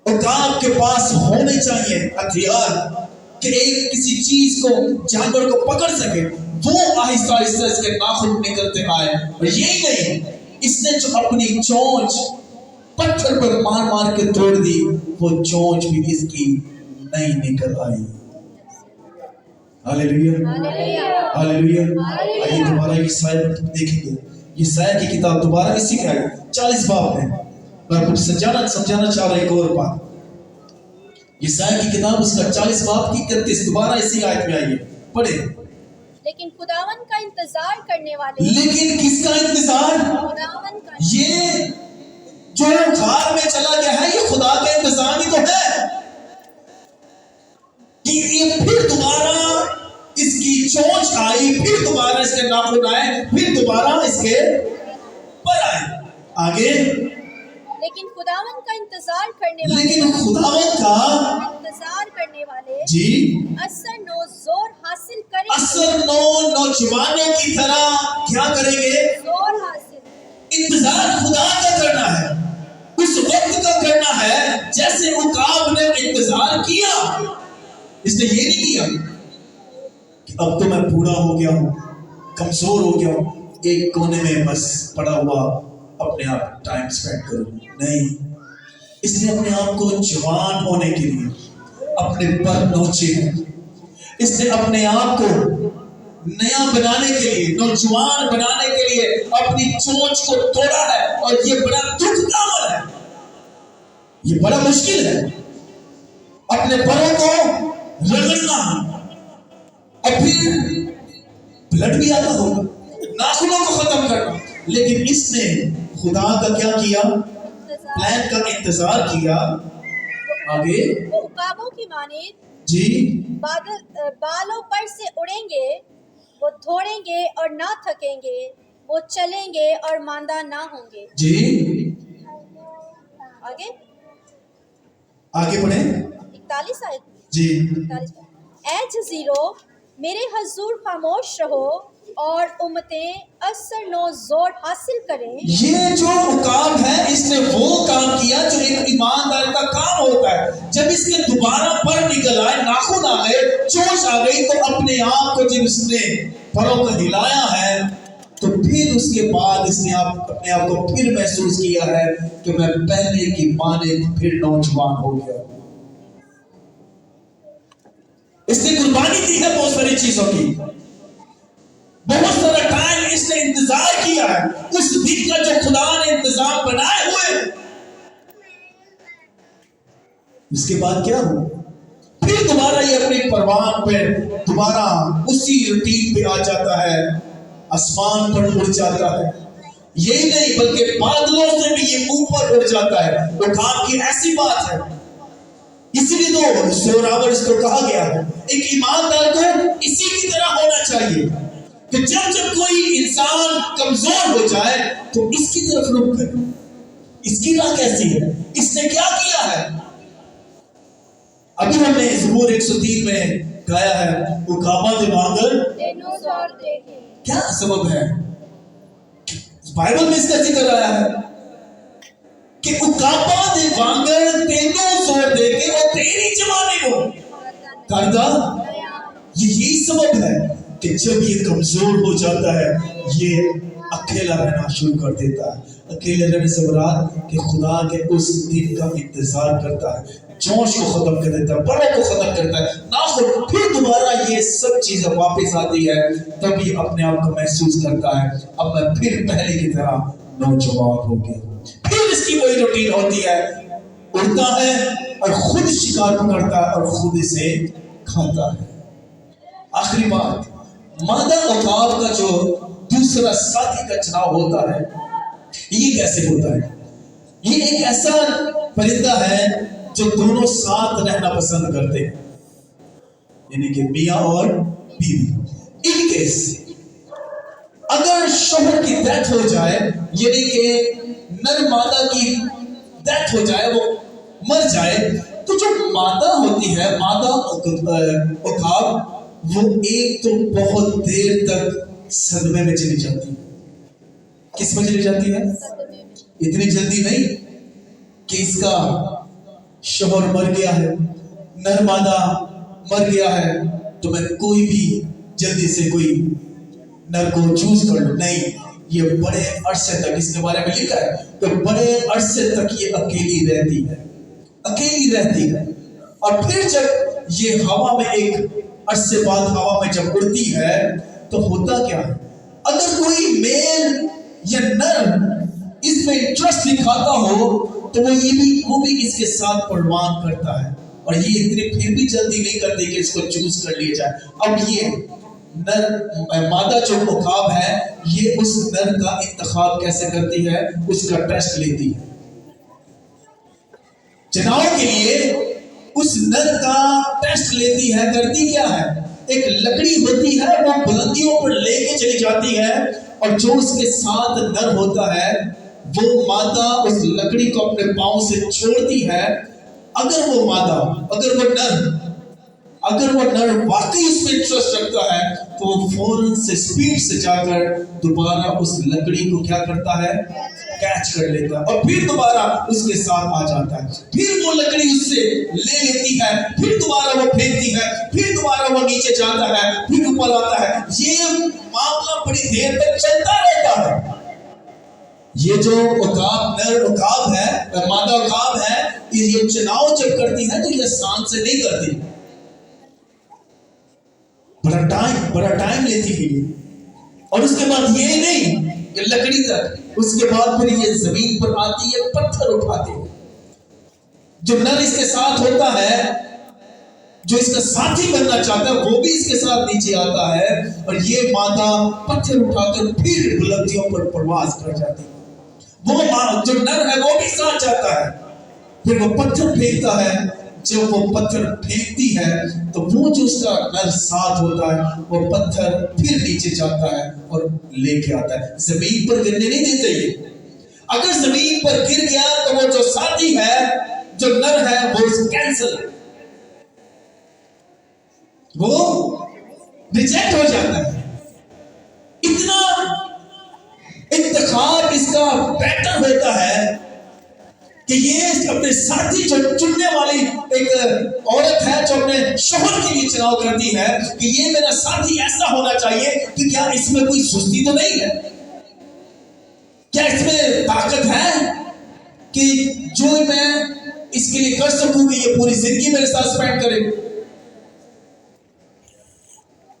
औकात के पास होने चाहिए हथियार कि एक किसी चीज को, जानवर को पकड़ सके, वो आहिस्ता आहिस्ता इसके नाखून निकलते आए। और यही नहीं, इसने जो अपनी चोंच पत्थर पर मार मार के तोड़ दी, वो चोंच भी इसकी नहीं निकल आई। Hallelujah, hallelujah. आइए दोबारा यशाया देखेंगे। यशाया की किताब दोबारा इसी का 40 बाब में मैं कुछ समझाना चाह रहा हूं। एक और बात, यशाया की किताब उसका 40 बाब की 31 दोबारा इसी आयत में आइए, पढ़े। लेकिन खुदावन का इंतजार करने वाले, लेकिन किसका इंतजार? खुदावन का। ये जो खार में चला गया है, ये खुदा का इंतजाम ही तो है कि ये फिर दोबारा इसकी चोंच आई, फिर दोबारा इसके नाखून आए, फिर दोबारा इसके पर आए। आगे, लेकिन खुदावन का इंतजार करने वाले, लेकिन खुदावंत का इंतजार करने वाले जी असर नो जोर हासिल करेंगे। असर नौजवानों की तरह क्या करेंगे? जोर हासिल। इंतजार खुदा का करना है, उस वक्त का करना है जैसे उकाब ने इंतजार किया। इसने ये नहीं किया कि अब तो मैं बूढ़ा हो गया हूं, कमजोर हो गया हूं, एक कोने में बस पड़ा हुआ अपने आप टाइम स्पेंड करूं। नहीं, इसने अपने आप को जवान होने के लिए अपने पर नोचे हैं। इसने अपने आप को नया बनाने के लिए, नौजवान बनाने के लिए अपनी चोंच को तोड़ा है। और ये बड़ा दुख का अमल है, ये बड़ा मुश्किल है, अपने परों को रगड़ना और फिर ब्लड भी आता होगा, नाखूनों को खत्म करना। लेकिन इसने खुदा का क्या किया? प्लान का इंतजार किया। आगे, वो उकाबों की माने जी बालों पर से उड़ेंगे, वो दौड़ेंगे और ना थकेंगे, वो चलेंगे और मांदा ना होंगे। जी आगे आगे बढ़े 41 आयत जी। 41। ऐ जज़ीरो, मेरे हजूर खामोश रहो और उम्मतें असर नो जोर हासिल करें। ये जो मुकाम है, इसने वो काम किया जो एक ईमानदार का काम होता है। जब इसके दोबारा पर निकल आए, नाखून आ गए, चोंच आ गई, तो अपने आप को जब इसने परों को हिलाया है, तो फिर उसके बाद इसने अपने आप को फिर महसूस किया है कि मैं पहले की माने फिर नौजवान हो गया। इसने कुर्बानी दी है बहुत सारी चीजों की, बहुत सारा टाइम इसने इंतजार किया है उस दिन का जो खुदा ने इंतजाम बनाए हुए। उसके बाद क्या हुआ? फिर दोबारा ये अपने परवान पे दोबारा उसी रूटीन पे आ जाता है, आसमान पर उड़ जाता है। यही नहीं बल्कि बादलों से भी ये ऊपर उड़ जाता है। वो काम की ऐसी बात है, इसलिए तो जोरावर इसको कहा गया है। एक ईमानदार को इसी की तरह होना चाहिए कि जब जब कोई इंसान कमजोर हो जाए तो इसकी तरफ रुख करे। इसकी राह कैसी है? इसने क्या किया है? अभी हमने ज़बूर 103 में गाया है, उकाबा दे वांगर तेनों जोर देखे। क्या सबब है? बाइबल में इसका जिक्र आया है कि उकाबा दे वांगर तेनों जोर देके और तेरी जवानी को करदा। यही सबब है कि जब ये कमजोर हो जाता है, ये अकेला रहना शुरू कर देता है। अकेले रहने से मुराद कि खुदा के उस दिन का इंतजार करता है जोश को खत्म कर देता है, बड़ों को खत्म करता है ना, फिर दोबारा ये सब चीजें वापस आती है, तब ये अपने आप को महसूस करता है अब मैं फिर पहले की तरह नौजवान हो गया। फिर इसकी वही रूटीन होती है, उड़ता है और खुद शिकार पकड़ता है और खुद इसे खाता है। आखिरी बात, मादा उकाब का जो दूसरा साथी का चुनाव होता है, ये कैसे होता है? ये एक ऐसा परिंदा है जो दोनों साथ रहना पसंद करते हैं, यानी कि मियां और बीवी। इन केस अगर शोहर की डेथ हो जाए, यानी कि नर मादा की डेथ हो जाए, वो मर जाए, तो जो मादा होती है, मादा उकाब, वो एक तो बहुत देर तक सदमे में चली जाती है। किस में चली जाती है? इतनी जल्दी नहीं कि इसका शोहर मर गया है, नर मादा मर गया है, तो मैं कोई भी जल्दी से कोई नर को चूज कर लूं, नहीं। ये बड़े अरसे तक, इसके बारे में लिखा है तो बड़े अरसे तक ये अकेली रहती है, अकेली रहती है। और फिर जब ये हवा में, एक अरसे बाद हवा में जब उड़ती है, तो होता क्या है, अगर कोई मेल या नर इसमें इंटरेस्ट दिखाता हो, तो वो भी इसके साथ परवान करता है, और ये इतनी फिर भी जल्दी नहीं करती कि इसको चूज कर लिया जाए। अब ये नर मादा जो उकाब है, ये उस नर का इंतखाब कैसे करती है, उसका टेस्ट लेती है। चुनाव के लिए उस नर का टेस्ट लेती है। करती क्या है, एक लकड़ी होती है, वो बुलंदियों पर लेके चली जाती है, और जो उसके साथ नर होता है, वो मादा उस लकड़ी को अपने पांव से छोड़ती है। अगर वो नर वाकई उसमें इंटरेस्ट रखता है, तो वो फौरन से स्पीड से जाकर दोबारा उस लकड़ी को क्या करता है, कैच कर लेता है, और फिर दोबारा उसके साथ आ जाता है। फिर वो लकड़ी उससे ले लेती है, फिर दोबारा वो फेंकती है, फिर दोबारा वो नीचे जाता है, फिर ऊपर आता है। ये मामला बड़ी देर तक चलता रहता है। ये जो उकाब, नर उकाब है, मादा उकाब है, ये चुनाव जब करती है तो ये आसान से नहीं करती, बड़ा टाइम लेती है। और उसके बाद ये नहीं कि लकड़ी तक, उसके बाद फिर ये जमीन पर आती है, पत्थर उठाती है। जो नर इसके साथ होता है, जो इसका साथी बनना चाहता है, वो भी इसके साथ नीचे आता है, और ये मादा पत्थर उठाकर फिर बुलंदियों पर परवाज कर जाती है। वो जो नर है वो भी साथ जाता है, फिर वो पत्थर फेंकता है। जब वो पत्थर फेंकती है, तो वो जो उसका नर साथ होता है, वो पत्थर फिर नीचे जाता है और लेके आता है। जमीन पर गिरने नहीं देते ये। अगर जमीन पर गिर गया, तो वो जो साथी है, जो नर है, वो कैंसिल, वो रिजेक्ट हो जाता है। इतना इंतखाब इसका पैटर्न होता है कि ये अपने साथी जो चुनने वाली एक औरत है, जो अपने शोहर के लिए चुनाव करती है कि ये मेरा साथी ऐसा होना चाहिए कि क्या इसमें कोई सुस्ती तो नहीं है, क्या इसमें ताकत है कि जो मैं इसके लिए कर सकूं कि ये पूरी जिंदगी मेरे साथ स्पेंड करे।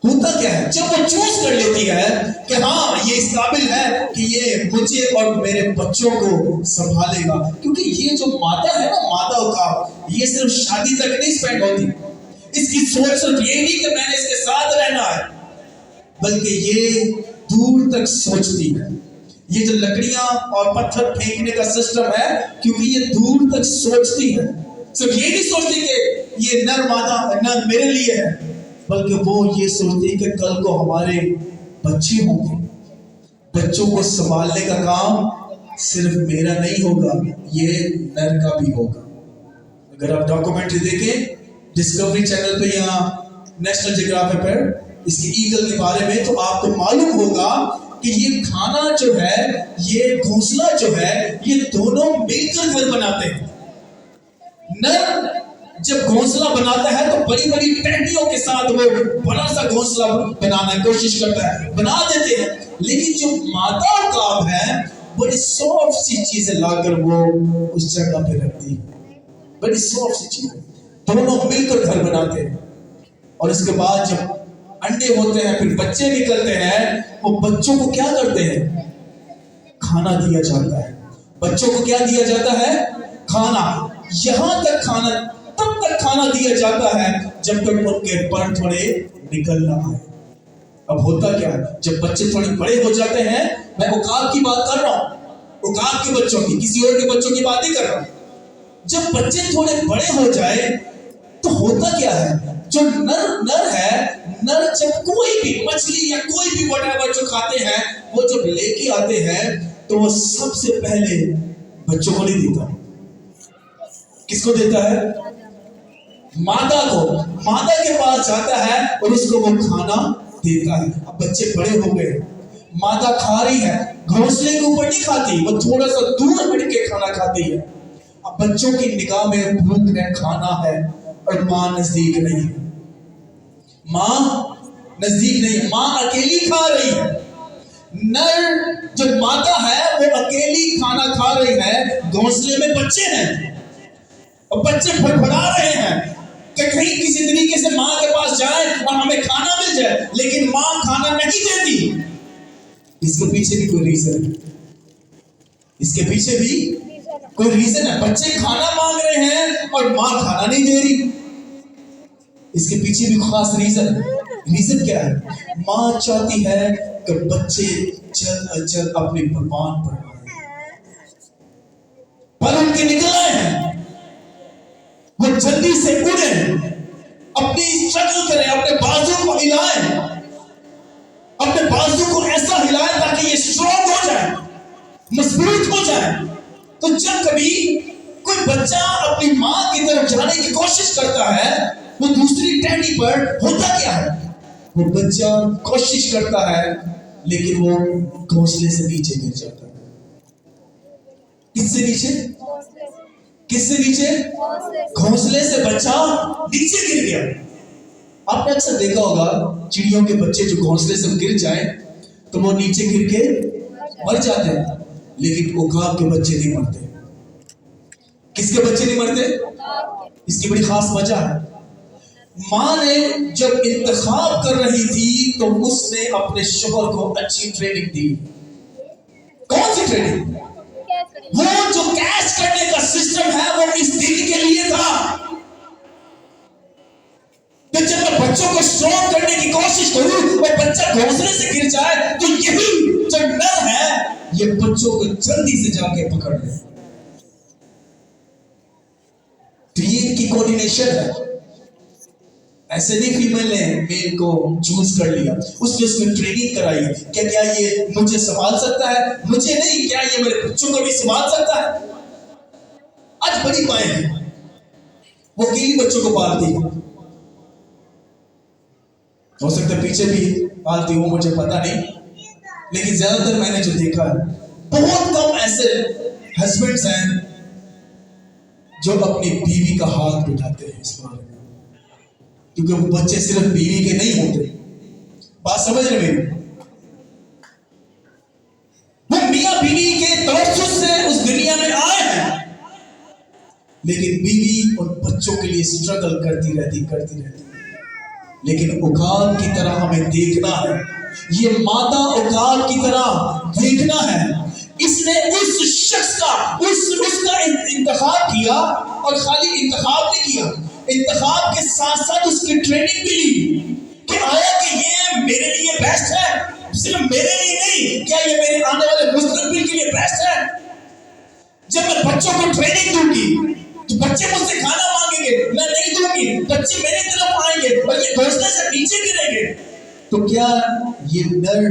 होता क्या है, जब वो चूज कर लेती है कि हाँ ये इस काबिल है कि ये मुझे और मेरे बच्चों को संभालेगा, क्योंकि ये जो मादा है ना, मादा उकाब, ये सिर्फ शादी तक नहीं स्पेंड होती। इसकी सोच सिर्फ ये नहीं कि मैंने इसके साथ रहना है, बल्कि ये दूर तक सोचती है। ये जो लकड़ियां और पत्थर फेंकने का सिस्टम है, क्योंकि ये दूर तक सोचती है। सिर्फ ये नहीं सोचती कि ये नर मादा नर मेरे लिए है, बल्कि वो ये सोचती है कि कल को हमारे बच्चे होंगे, बच्चों को संभालने का काम सिर्फ मेरा नहीं होगा, ये नर का भी होगा। अगर आप डॉक्यूमेंट्री देखें डिस्कवरी चैनल पे या नेशनल जियोग्राफी पर इसके ईगल के बारे में, तो आपको मालूम होगा कि ये खाना जो है, ये घोंसला जो है, ये दोनों मिलकर घर बनाते हैं। नर जब घोंसला बनाता है तो बड़ी बड़ी टहनियों के साथ वो बड़ा सा घोंसला बनाने की कोशिश करता है, बना देते हैं। लेकिन जो मादा उकाब है, बड़ी सॉफ्ट सी चीजें लाकर वो उस जगह पे रखती है। बड़ी सॉफ्ट सी चीज है। दोनों मिलकर घर बनाते हैं और इसके बाद जब अंडे होते हैं फिर बच्चे निकलते हैं, वो बच्चों को क्या करते हैं? खाना दिया जाता है। बच्चों को क्या दिया जाता है? खाना। यहां तक खाना, तब तक खाना दिया जाता है जब तक उनके पर थोड़े निकल ना आए। अब होता क्या है, जब बच्चे थोड़े बड़े हो जाते हैं, मैं उकाब की बात कर रहा हूं, उकाब के बच्चों की, किसी और के बच्चों की बात नहीं कर रहा हूं। जब बच्चे थोड़े बड़े हो जाए तो होता क्या है, जो नर है, नर जब कोई भी मछली या कोई भी व्हाटएवर जो खाते हैं, वो जब लेके आते हैं तो वो सबसे पहले बच्चों को नहीं देता। किसको देता है? मादा को। मादा के पास जाता है और उसको वो खाना देता है। अब बच्चे बड़े हो गए, मादा खा रही है, घोंसले के ऊपर नहीं खाती, वो थोड़ा सा दूर हट के खाना खाती है। अब बच्चों की निगाह में भूख है, खाना है और माँ नजदीक नहीं है। माँ नजदीक नहीं है, माँ अकेली खा रही है। नर जो मादा है वो अकेली खाना खा रही है, घोंसले में बच्चे हैं और बच्चे फड़फड़ा रहे हैं कि कहीं किसी तरीके से माँ के पास जाए और हमें खाना मिल जाए, लेकिन माँ खाना नहीं देती। इसके पीछे भी कोई रीजन है, इसके पीछे भी कोई रीजन है। बच्चे खाना मांग रहे हैं और माँ खाना नहीं दे रही, इसके पीछे भी खास रीजन है। रीजन क्या है? माँ चाहती है कि बच्चे जल्द अज जल्द अपनी भगवान पर पर उनके निकल आए हैं, वो जल्दी से उड़े, अपनी स्ट्रगल करें, अपने बाजू को हिलाएं, अपने बाजू को ऐसा हिलाएं ताकि ये स्ट्रॉन्ग हो जाए, मजबूत हो जाए। तो जब कभी कोई बच्चा अपनी माँ की तरफ जाने की कोशिश करता है, वो दूसरी टहनी पर होता क्या है, वो बच्चा कोशिश करता है लेकिन वो घोंसले से नीचे गिर जाता है। किससे नीचे? किससे नीचे? घोंसले से बच्चा नीचे गिर गया। आपने अक्सर देखा होगा चिड़ियों के बच्चे जो घोंसले से गिर जाए तो वो नीचे गिर के मर जाते हैं, लेकिन उकाब के बच्चे नहीं मरते। किसके बच्चे नहीं मरते? इसकी बड़ी खास वजह है। माँ ने जब इंतखाब कर रही थी तो उसने अपने शोहर को अच्छी ट्रेनिंग दी। कौन सी ट्रेनिंग? वो जो कैच करने का सिस्टम है वो इस दिन के लिए था कि जब मैं बच्चों को स्ट्रॉन्ग करने की कोशिश करूं और बच्चा घोंसले से गिर जाए तो यही जो नर है ये बच्चों को जल्दी से जाके पकड़ ले। तो ये इनकी कोऑर्डिनेशन है। ऐसे नहीं फीमेल ने मेल को चूज कर लिया, उसने उसमें ट्रेनिंग कराई। क्या ये मुझे संभाल सकता है? मुझे नहीं, क्या ये मेरे बच्चों को भी संभाल सकता है? आज बड़ी माएं हैं, वो अकेली बच्चों को पालती है, हो सकता है पीछे भी पालती हूँ, मुझे पता नहीं, लेकिन ज्यादातर मैंने जो देखा है, बहुत कम ऐसे हस्बैंड्स हैं जो अपनी बीवी का हाथ बिठाते हैं इस बारे में, क्योंकि वो बच्चे सिर्फ बीवी के नहीं होते। बात समझ रहे मेरी? वो मियां बीवी के तवज्जुह से उस दुनिया में आए हैं, लेकिन बीवी उन बच्चों के लिए स्ट्रगल करती रहती। लेकिन उकाब की तरह हमें देखना है, ये मादा उकाब की तरह देखना है। इसने उस शख्स का उसका इंतखाब किया, और खाली इंतखाब नहीं किया, इंतखाब के साथ साथ उसकी ट्रेनिंग भी ली कि आया कि ये मेरे लिए बेस्ट है, सिर्फ मेरे लिए नहीं, क्या ये मेरे आने वाले मुस्तकबिल के लिए बेस्ट है। जब मैं बच्चों को ट्रेनिंग दूंगी तो बच्चे मुझसे खाना मांगेंगे, मैं नहीं दूंगी, बच्चे मेरे तरफ आएंगे और ये घोंसले से नीचे गिरेंगे, तो क्या ये नर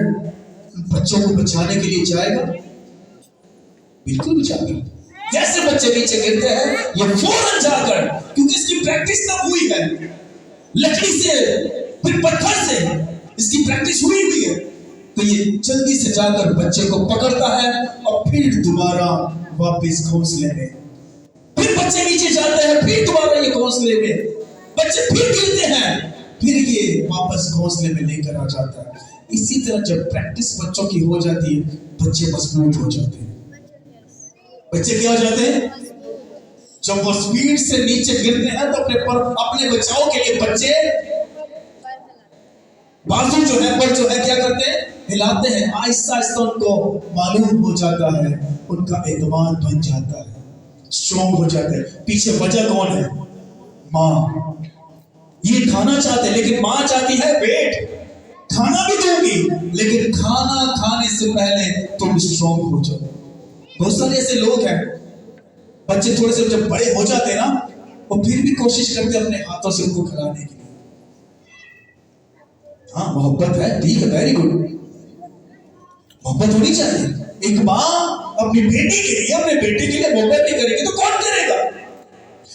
बच्चों को बचाने के लिए जाएगा? बिल्कुल बचाएगा। जैसे बच्चे नीचे गिरते हैं ये फौरन जाकर, क्योंकि इसकी प्रैक्टिस तब हुई है, लकड़ी से फिर पत्थर से इसकी प्रैक्टिस हुई है, तो ये जल्दी से जाकर बच्चे को पकड़ता है और फिर दोबारा वापस घोंसले में, फिर बच्चे नीचे जाते हैं, फिर दोबारा ये घोंसले में, बच्चे फिर गिरते हैं, फिर ये वापस घोंसले में लेकर आ जाता है। इसी तरह जब प्रैक्टिस बच्चों की हो जाती है, बच्चे मजबूत हो जाते हैं। बच्चे क्या हो जाते हैं? जब वो स्पीड से नीचे गिरते हैं तो अपने बचाव के लिए बच्चे बाजू जो है पर जो है क्या करते हैं, हिलाते हैं। आहिस्ता आहिस्ता उनको मालूम हो जाता है, उनका एतमाद बन जाता है, स्ट्रॉन्ग हो जाते हैं। पीछे वजह कौन है? माँ। ये खाना चाहते हैं लेकिन माँ चाहती है वेट, खाना भी दूंगी लेकिन खाना खाने से पहले तुम स्ट्रॉन्ग हो जाओ। बहुत सारे ऐसे लोग हैं, बच्चे थोड़े से जब बड़े हो जाते हैं ना, वो फिर भी कोशिश करते हैं अपने हाथों से उनको खिलाने के लिए। हाँ मोहब्बत है, ठीक है, वेरी गुड, मोहब्बत होनी चाहिए। एक माँ अपनी बेटी के लिए, अपने बेटे के लिए मोहब्बत नहीं करेगी तो कौन करेगा?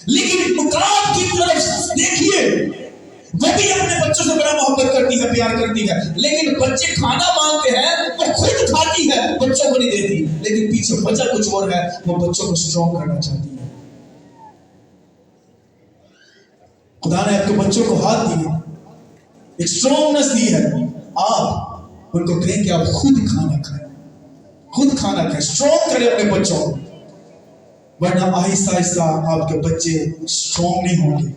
लेकिन मुकाम की तरफ देखिए, वो भी अपने बच्चों से बड़ा मोहब्बत करती है, प्यार करती है, लेकिन बच्चे खाना मांगते हैं वो खुद खाती है, बच्चों को नहीं देती। लेकिन पीछे वजह कुछ और है, वो बच्चों को स्ट्रॉन्ग करना चाहती है। खुदा ने आपके बच्चों को हाथ दिए, एक स्ट्रॉन्गनेस दी है, आप उनको कहें कि आप खुद खाना खाएं, खुद खाना खाएं, स्ट्रॉन्ग करें अपने बच्चों को, वरना आहिस्ता आहिस्ता आपके बच्चे स्ट्रॉन्ग नहीं होंगे।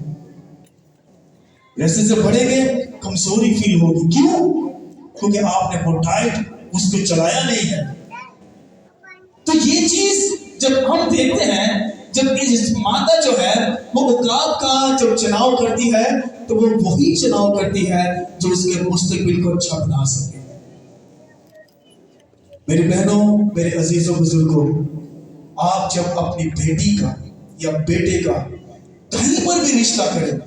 जैसे जब बढ़ेंगे कमजोरी फील होगी। क्यों? क्योंकि आपने वो डाइट उसको चलाया नहीं है। तो ये चीज जब हम देखते हैं, जब इस माता जो है वो उकाब का जब चुनाव करती है तो वो वही चुनाव करती है जो उसके मुस्तकबिल को अच्छा बना सके। मेरी बहनों, मेरे अजीजों बुजुर्गों, आप जब अपनी बेटी का या बेटे का कहीं पर भी रिश्ता करें,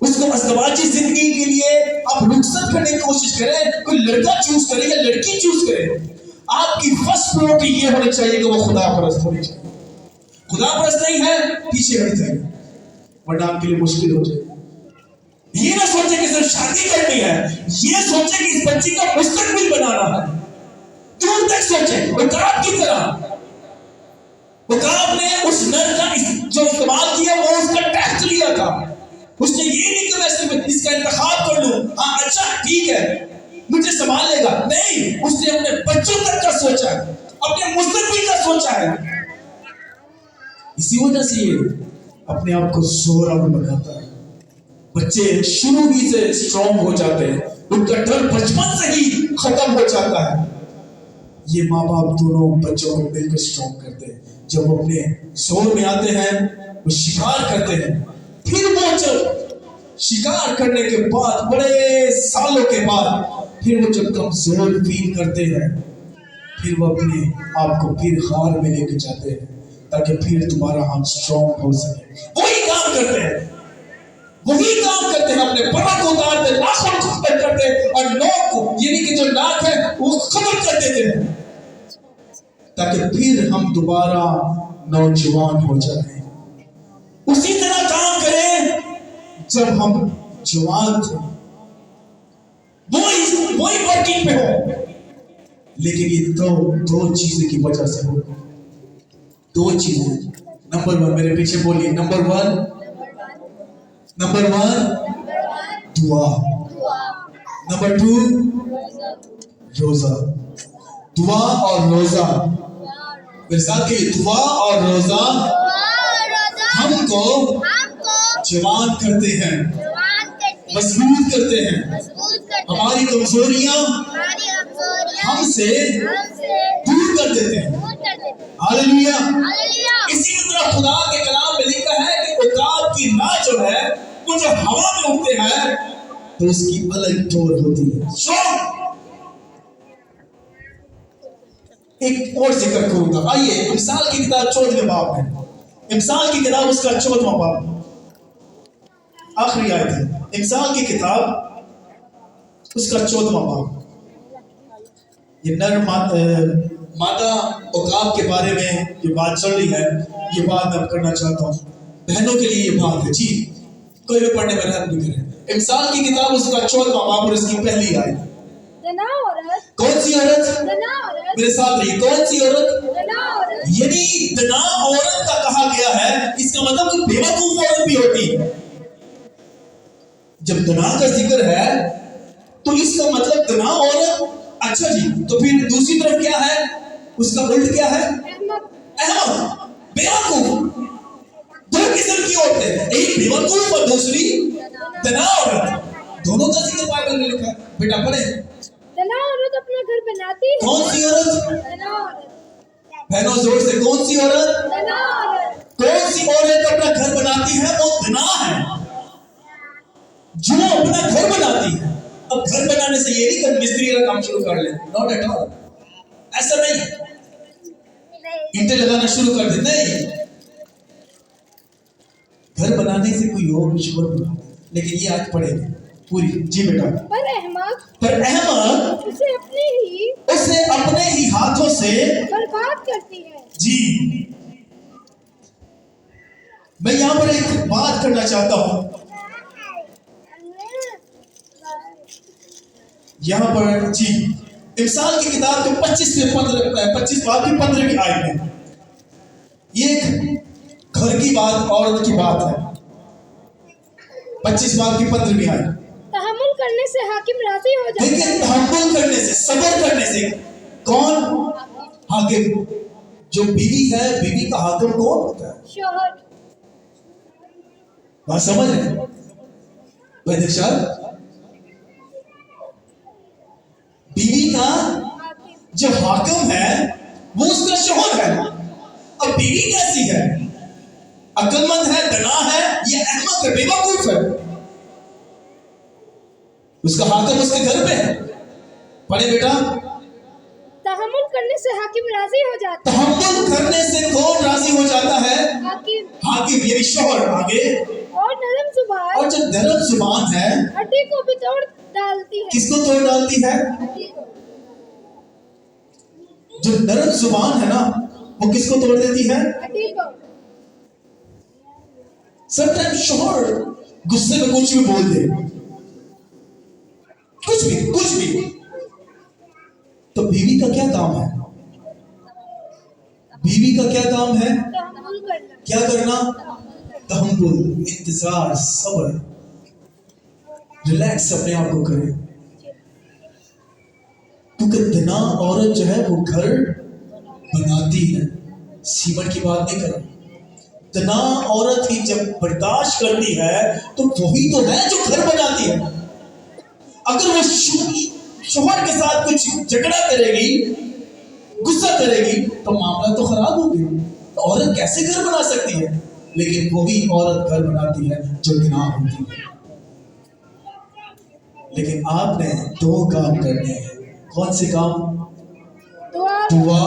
उसको अज़दवाजी जिंदगी के लिए आप रुखसत करने की कोशिश करें, कोई लड़का चूज करे या लड़की चूज करे, आपकी फर्स्ट प्रायोरिटी ये होनी चाहिए कि वो खुदा परस्त होनी चाहिए। खुदा परस्त नहीं है, पीछे हट जाए, वरना आपके लिए मुश्किल हो जाए। ये ना सोचे कि सिर्फ शादी करनी है, ये सोचे कि इस बच्ची का मुस्तकबिल बनाना है। दूर तक सोचे, उकाब की तरह। उकाब ने उस नर का जो इस्तेमाल किया वो उसका टेस्ट लिया था। उसने ये नहीं कि मैं सिर्फ इसका इंतखाब कर लूं, हाँ अच्छा ठीक है मुझे संभाल लेगा, नहीं, उसने अपने बच्चों तक का सोचा है, अपने मुस्तकबिल का सोचा है। इसी वजह से ये अपने आप को जोरावर बनाता है। बच्चे शुरू ही से स्ट्रॉन्ग हो जाते हैं, उनका डर बचपन से ही खत्म हो जाता है। ये माँ बाप दोनों बच्चों को मिलकर स्ट्रॉन्ग करते हैं। जब वो अपने जोर में आते हैं, वो शिकार करते हैं, फिर वो जब शिकार करने के बाद बड़े सालों के बाद फिर वो जब कमजोर फील करते हैं, फिर वो अपने आप को फिर हार में लेके जाते हैं ताकि फिर दोबारा हम स्ट्रॉन्ग हो सके। वही काम करते हैं, वही काम करते हैं, अपने बड़ा को उतारते, नाखून को खत्म करते और नोक यानी कि जो नाक है वो खत्म कर देते हैं ताकि फिर हम दोबारा नौजवान हो जाए। उसी तरह काम करें जब हम जवान थे, वही वर्किंग पे हो। लेकिन ये दो चीजें की वजह से हो, दो चीजें। नंबर वन, मेरे पीछे बोलिए, नंबर वन दुआ, नंबर टू रोजा। दुआ और रोजा, मेरे साथ के दुआ और रोजा हमको जवान करते हैं, मजबूत करते हैं, हमारी कमजोरियां हमसे दूर कर देते हैं। हालेलुया। इसी तरह खुदा के कलाम में लिखा है कि उकाब की राह जो है वो जो हवा में उड़ते हैं तो उसकी अलग डोर होती है। एक और जिक्र करूंगा, आइए इमसाल की किताब 14वें बाब में, इमसाल की किताब उसका 14वां बाब, आखिरी आयत है, इमसाल की किताब उसका 14वां बाब। ये नर मादा उकाब के बारे में जो बात चल रही है, ये बात मैं करना चाहता हूँ। बहनों के लिए ये बात है जी, कोई भी पढ़ने में रहत नहीं करे। इमसाल की किताब उसका 14वां बाब और इसकी पहली आयत। कौन सी औरत? मेरे साथ रही, कौन सी औरत? यानी दना औरत का कहा गया है, इसका मतलब कोई बेवकूफ औरत भी होती है। जब दना का जिक्र है तो इसका मतलब दना औरत, अच्छा जी, तो फिर दूसरी तरफ क्या है, उसका उल्ट क्या है? अहमक, बेवकूफ। किस्म की औरतें, एक बेवकूफ और दूसरी तना औरत, दोनों का जिक्र बाइबल में लिखा है। बेटा पढ़े। तना औरत अपना घर बनाती है। कौन सी औरत? तना औरत। बहनों जोर से, कौन सी औरत? तना औरत। कौन सी औरत अपना घर बनाती है? वो तना है जो अपना घर बनाती है। अब घर बनाने से ये नहीं कि मिस्त्री का काम शुरू कर ले, नॉट एट ऑल, ऐसा नहीं। ईंटें लगाना शुरू कर दे, नहीं। घर बनाने से कोई और कुछ और बना, लेकिन ये आज पढ़ेंगे पूरी। जी बेटा। पर अहमक उसे अपने ही हाथों से बर्बाद करती है। जी, मैं यहां पर एक बात करना चाहता हूं। यहां पर जी इमसाल की किताब के 25 बाब की 15वीं आयत में ये एक घर की बात, औरत की बात है। 25 बाब की 15वीं आयत। तहम्मुल करने से हाकिम राजी हो जाता देखिए, है। तहम्मुल करने से, सब्र करने से कौन? हाकिम। जो बीवी है, बीवी का हाकिम कौन होता है? शोहर। बात समझ रहे हैं वैदिक शाह? बीवी का जो हाकिम है वो उसका शोहर है। अब बीवी कैसी है? अक्लमंद है, दना है, ये अहमक है, बेवकूफ है। उसका हाकिम उसके घर पे है। पढ़े बेटा। तहम्मुल करने से हाकिम राजी हो जाता है। तहम्मुल करने से कौन राजी हो जाता है? हाकिम। हाकिम यानी शोहर। आगे। और नरम जुबान, और जो नरम जुबान है, हड्डी को भी तोड़ डालती है। किसको तोड़ डालती है? हड्डी को। जो नरम जुबान है ना, वो किसको तोड़ देती है? हड्डी को। समटाइम शोहर गुस्से में कुछ भी बोल दे, कुछ भी, तो बीवी का क्या काम है? बीवी का क्या काम है? तहम्मुल करना। क्या करना? तहम्मुल, इंतजार, सब्र, रिलैक्स अपने आप को करें। क्योंकि तना औरत जो है वो घर बनाती है, सीमेंट की बात नहीं कर। तना औरत ही जब बर्दाश्त करती है तो वही तो है जो घर बनाती है। अगर वो शोहर के साथ कुछ झगड़ा करेगी, गुस्सा करेगी, तो मामला तो खराब हो गया। तो औरत कैसे घर बना सकती है? लेकिन वही औरत घर बनाती है जो तना होती है। लेकिन आपने दो काम करने हैं। कौन से काम? दुआ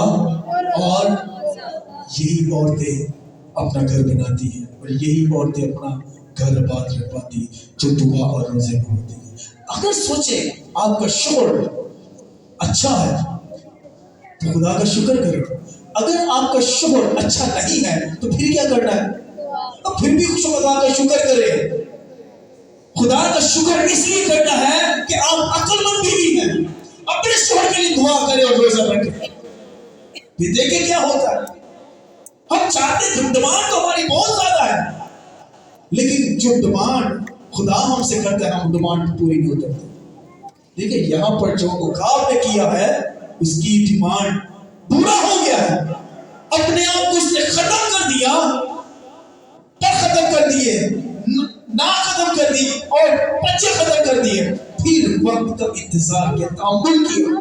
और यही औरतें अपना घर बनाती हैं, और यही औरतें अपना घर आबाद रख पाती हैं जो दुआ और रोजे में होती है। अगर सोचे आपका शोहर अच्छा है तो खुदा का शुक्र करो। अगर आपका शोहर अच्छा नहीं है तो फिर क्या करना है? तो फिर भी खुदा का शुक्र करें। खुदा का शुक्र इसलिए करना है कि आप अक्लमंद बीवी हैं। अपने शोहर के लिए दुआ करें और रोजा रखें। भी देखें क्या होता है। हम चाहते हैं, डिमांड तो हमारी बहुत ज्यादा है, लेकिन जो डिमांड खुदा हमसे करता है हम डिमांड पूरी नहीं उतरती। देखिए यहाँ पर जो उकाब ने किया है उसकी डिमांड पूरा हो गया है। अपने आप को उसने खत्म कर दिया, पर खत्म कर दिए, ना खत्म कर दी और बच्चे खत्म कर दिए। फिर वक्त का इंतजार किया, तामुल किया,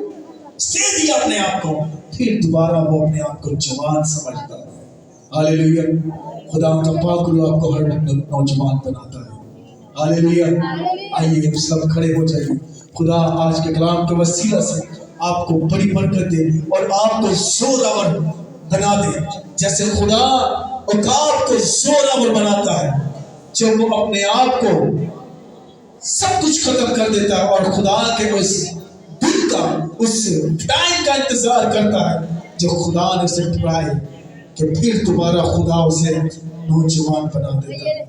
से दिया अपने आप को, फिर दोबारा वो अपने आप को जवान समझता है। हालेलुया। खुदा का पाक रूह आपको हर नौजवान बनाता है। हालेलुया। आइए हम सब खड़े हो जाइए। खुदा आज के कलाम के वसीला से आपको बड़ी बरकत दे और आपको जोरावर बना दे, जैसे खुदा उकाब को जोरावर बनाता है, जब वो अपने आप को सब कुछ खत्म कर देता है और खुदा के उस दिन का, उस टाइम का इंतजार करता है जो खुदा ने उसे ठुकराए, कि फिर दोबारा खुदा उसे नौजवान बना देता है।